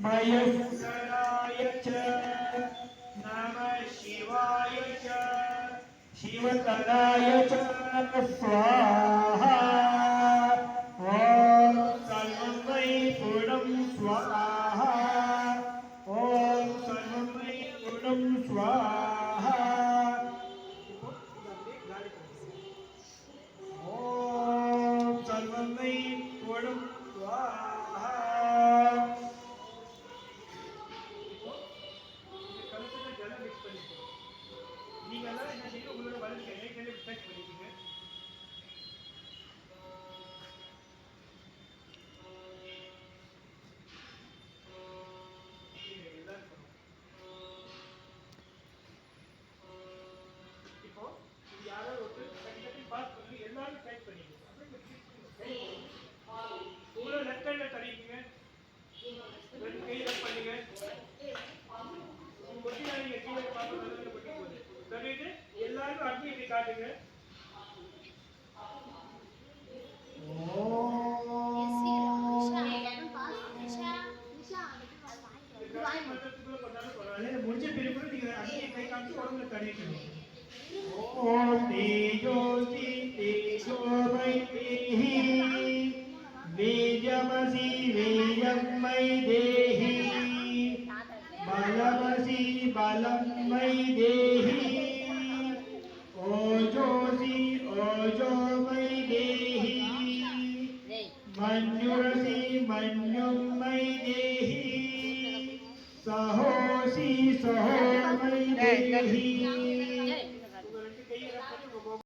महेश्वराय च नमः शिवाय च शिवतराय च स्वाहा ॐ सर्वं वै पूर्णं स्वाहा ॐ सर्वं वै पूर्णं स्वाहा ॐ सर्वं वै पूर्णं स्वाहा ஜலம் மிக்ஸ் பண்ணிக்கணும். நீங்க எல்லாம் என்ன செய்யணும், உங்களோட வலது கையை டச் பண்ணிக்கோங்க. இப்போ இது யாராவது ஒருத்தர் கட்டி பாஸ் பண்ணி எல்லாரும் டச் பண்ணிக்கணும். உங்களோட லெஃப்ட் ஹேண்ட்ல தரியுங்க, ரெண்டு கை ரப் பண்ணுங்க. கொட்டினா நீங்க கீழே பார்த்து கொட்டி போகுது சொல்லிட்டு எல்லாரும் அப்படி இப்படி காட்டுங்க. முடிஞ்ச பிறகு நீங்க அப்படியே கை காமிச்சு உடம்புல தடிக்கணும். ஓம் தேஜோசி தேஜோமை தேஹி வீஜமசி வீஜம்மை தேஹி बलमसि बलं